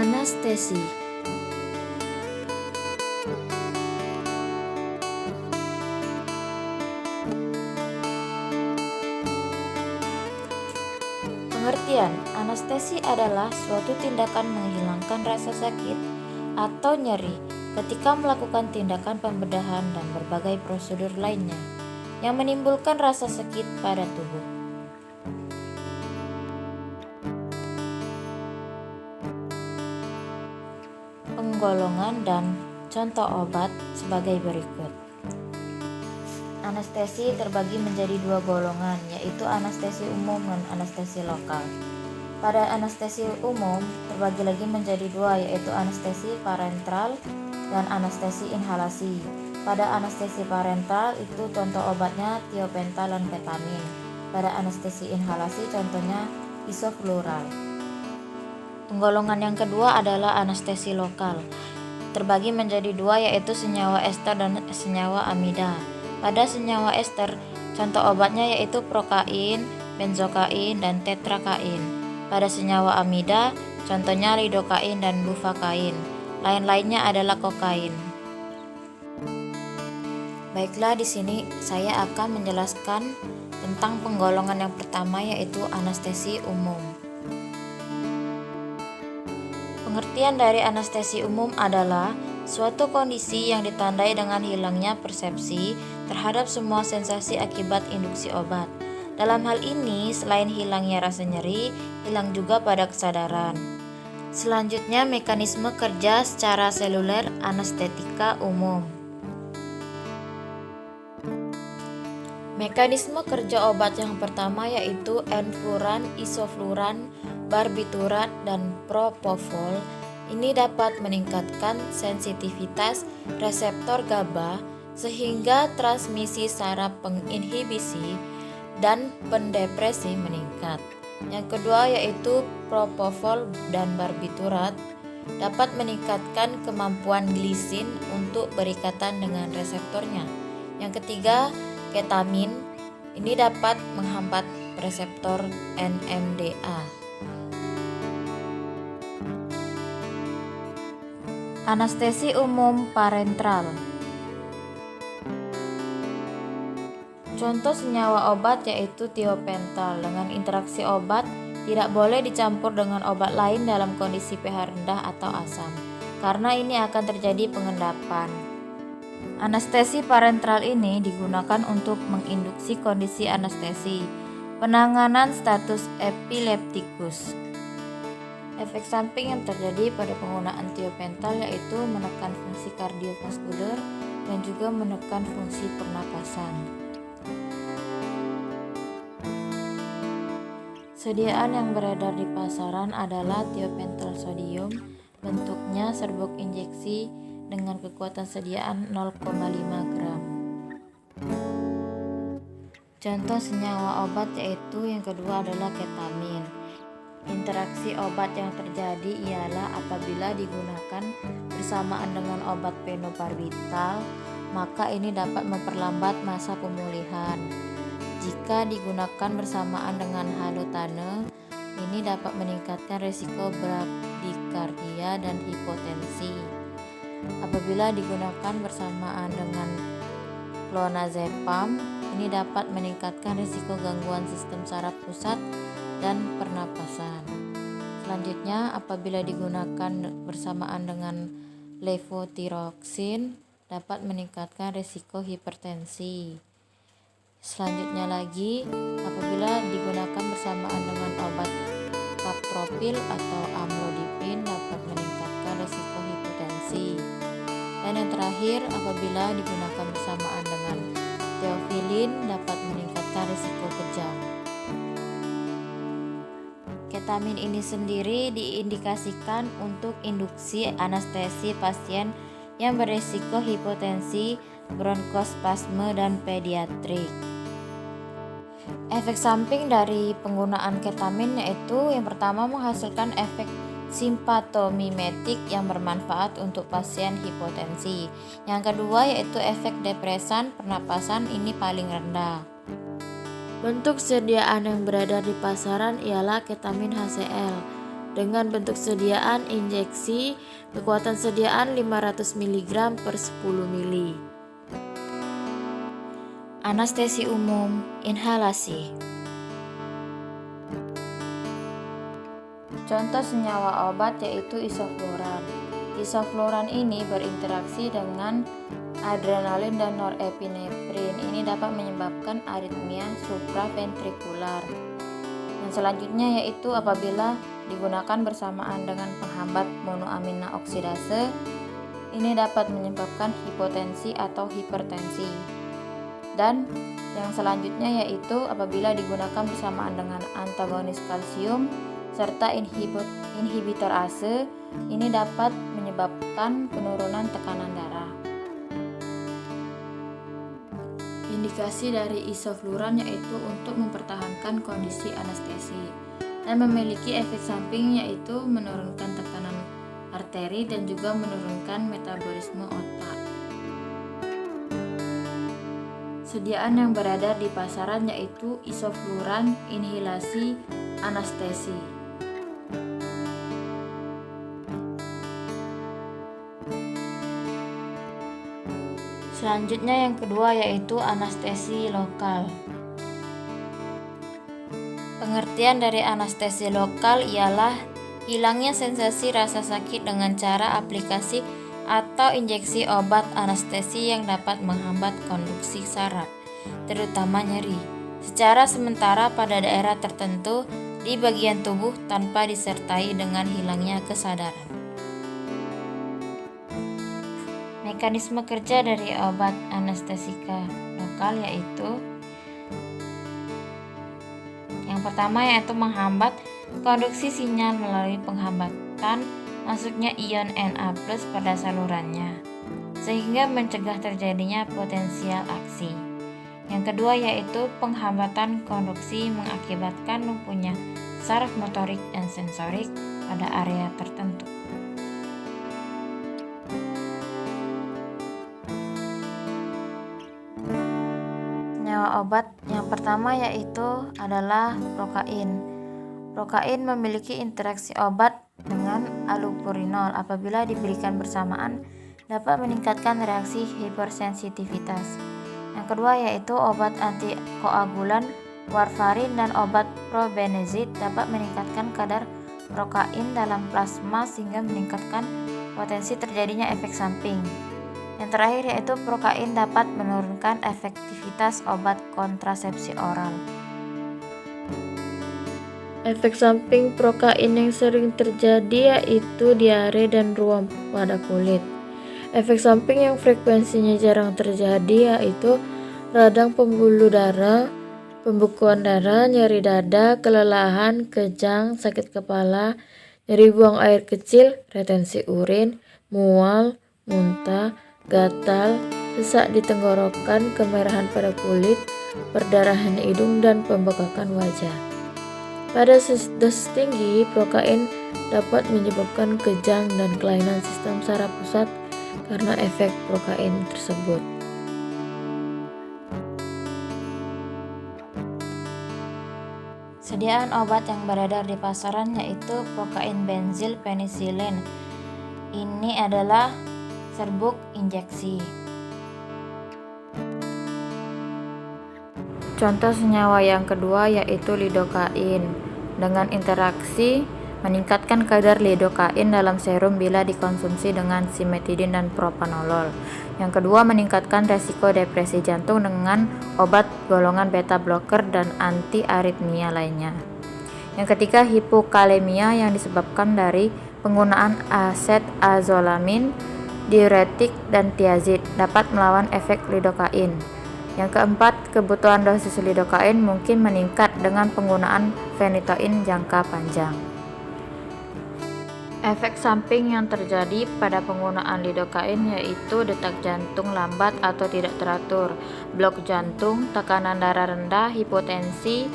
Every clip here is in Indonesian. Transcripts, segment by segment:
Anestesi. Pengertian: anestesi adalah suatu tindakan menghilangkan rasa sakit atau nyeri ketika melakukan tindakan pembedahan dan berbagai prosedur lainnya yang menimbulkan rasa sakit pada tubuh. Penggolongan dan contoh obat sebagai berikut. Anestesi terbagi menjadi dua golongan, yaitu anestesi umum dan anestesi lokal. Pada anestesi umum terbagi lagi menjadi dua, yaitu anestesi parenteral dan anestesi inhalasi. Pada anestesi parenteral itu contoh obatnya tiopental dan ketamin. Pada anestesi inhalasi contohnya isoflural. Penggolongan yang kedua adalah anestesi lokal. Terbagi menjadi dua, yaitu senyawa ester dan senyawa amida. Pada senyawa ester, contoh obatnya yaitu prokain, benzokain, dan tetrakain. Pada senyawa amida, contohnya lidokain dan bufakain. Lain-lainnya adalah kokain. Baiklah, di sini saya akan menjelaskan tentang penggolongan yang pertama, yaitu anestesi umum. Pengertian dari anestesi umum adalah suatu kondisi yang ditandai dengan hilangnya persepsi terhadap semua sensasi akibat induksi obat. Dalam hal ini, selain hilangnya rasa nyeri, hilang juga pada kesadaran. Selanjutnya, mekanisme kerja secara seluler anestetika umum. Mekanisme kerja obat yang pertama yaitu enfluran, isofluran, barbiturat, dan propofol. Ini dapat meningkatkan sensitivitas reseptor GABA sehingga transmisi saraf penginhibisi dan pendepresi meningkat. Yang kedua yaitu propofol dan barbiturat dapat meningkatkan kemampuan glisin untuk berikatan dengan reseptornya. Yang ketiga, ketamin ini dapat menghambat reseptor NMDA. Anestesi umum parenteral. Contoh senyawa obat yaitu tiopental. Dengan interaksi obat tidak boleh dicampur dengan obat lain dalam kondisi pH rendah atau asam, karena ini akan terjadi pengendapan. Anestesi parenteral ini digunakan untuk menginduksi kondisi anestesi, penanganan status epileptikus. Efek samping yang terjadi pada penggunaan tiopental yaitu menekan fungsi kardiovaskuler dan juga menekan fungsi pernapasan. Sediaan yang beredar di pasaran adalah tiopental sodium, bentuknya serbuk injeksi dengan kekuatan sediaan 0,5 gram. Contoh senyawa obat yaitu yang kedua adalah ketamin. Interaksi obat yang terjadi ialah apabila digunakan bersamaan dengan obat fenobarbital, maka ini dapat memperlambat masa pemulihan. Jika digunakan bersamaan dengan halotane, ini dapat meningkatkan risiko bradikardia dan hipotensi. Apabila digunakan bersamaan dengan clonazepam, ini dapat meningkatkan risiko gangguan sistem saraf pusat dan pernapasan. Selanjutnya, apabila digunakan bersamaan dengan levotiroxin, dapat meningkatkan risiko hipertensi. Selanjutnya lagi, apabila digunakan bersamaan dengan obat kapropil atau amlodipin, dapat meningkatkan risiko hipotensi. Dan yang terakhir, apabila digunakan bersamaan dengan teofilin, dapat meningkatkan risiko kejang. Ketamin ini sendiri diindikasikan untuk induksi anestesi pasien yang berisiko hipotensi, bronkospasme, dan pediatrik. Efek samping dari penggunaan ketamin yaitu yang pertama menghasilkan efek simpatomimetik yang bermanfaat untuk pasien hipotensi. Yang kedua yaitu efek depresan pernapasan ini paling rendah. Bentuk sediaan yang beredar di pasaran ialah ketamin HCl. dengan bentuk sediaan injeksi kekuatan sediaan 500 mg per 10 ml. Anestesi umum inhalasi. Contoh senyawa obat yaitu isofluran. Isofluran ini berinteraksi dengan adrenalin dan norepinefrin. Ini dapat menyebabkan aritmia supraventrikular. Dan selanjutnya yaitu apabila digunakan bersamaan dengan penghambat monoamina oksidase, ini dapat menyebabkan hipotensi atau hipertensi. Dan yang selanjutnya yaitu apabila digunakan bersamaan dengan antagonis kalsium serta inhibitor ASE, ini dapat menyebabkan penurunan tekanan darah. Indikasi dari isofluran yaitu untuk mempertahankan kondisi anestesi dan memiliki efek samping yaitu menurunkan tekanan arteri dan juga menurunkan metabolisme otak. Sediaan yang beredar di pasaran yaitu isofluran inhalasi anestesi. Selanjutnya yang kedua yaitu anestesi lokal. Pengertian dari anestesi lokal ialah hilangnya sensasi rasa sakit dengan cara aplikasi atau injeksi obat anestesi yang dapat menghambat konduksi saraf, terutama nyeri, secara sementara pada daerah tertentu di bagian tubuh tanpa disertai dengan hilangnya kesadaran. Mekanisme kerja dari obat anestesika lokal yaitu yang pertama yaitu menghambat konduksi sinyal melalui penghambatan masuknya ion Na+ pada salurannya, sehingga mencegah terjadinya potensial aksi. Yang kedua yaitu penghambatan konduksi mengakibatkan lumpuhnya saraf motorik dan sensorik pada area tertentu. Senyawa obat yang pertama yaitu adalah prokain. Prokain memiliki interaksi obat dengan allopurinol. Apabila diberikan bersamaan dapat meningkatkan reaksi hipersensitivitas. Yang kedua yaitu obat antikoagulan warfarin dan obat probenezid dapat meningkatkan kadar prokain dalam plasma sehingga meningkatkan potensi terjadinya efek samping. Yang terakhir yaitu prokain dapat menurunkan efektivitas obat kontrasepsi oral. Efek samping prokain yang sering terjadi yaitu diare dan ruam pada kulit. Efek samping yang frekuensinya jarang terjadi yaitu radang pembuluh darah, pembekuan darah, nyeri dada, kelelahan, kejang, sakit kepala, nyeri buang air kecil, retensi urin, mual, muntah, gatal, sesak di tenggorokan, kemerahan pada kulit, perdarahan hidung, dan pembekakan wajah. Pada dos tinggi, prokain dapat menyebabkan kejang dan kelainan sistem saraf pusat karena efek prokain tersebut. Sediaan obat yang beredar di pasaran yaitu prokain benzil penisilin. Ini adalah serbuk injeksi. Contoh senyawa yang kedua yaitu lidokain. Dengan interaksi meningkatkan kadar lidokain dalam serum bila dikonsumsi dengan simetidin dan propanolol. Yang kedua meningkatkan resiko depresi jantung dengan obat golongan beta blocker dan anti aritmia lainnya. Yang ketiga hipokalemia yang disebabkan dari penggunaan asetazolamin, diuretik, dan tiazid dapat melawan efek lidokain. Yang keempat, kebutuhan dosis lidokain mungkin meningkat dengan penggunaan fenitoin jangka panjang. Efek samping yang terjadi pada penggunaan lidokain yaitu detak jantung lambat atau tidak teratur, blok jantung, tekanan darah rendah, hipotensi,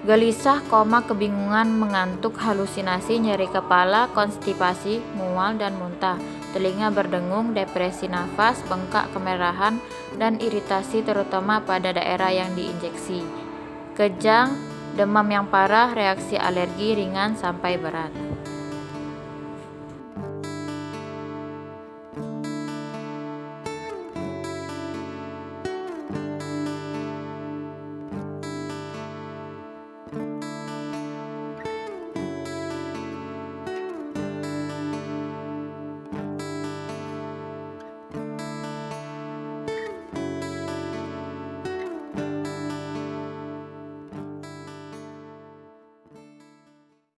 gelisah, koma, kebingungan, mengantuk, halusinasi, nyeri kepala, konstipasi, mual dan muntah, telinga berdengung, depresi nafas, bengkak, kemerahan, dan iritasi terutama pada daerah yang diinjeksi, kejang, demam yang parah, reaksi alergi ringan sampai berat.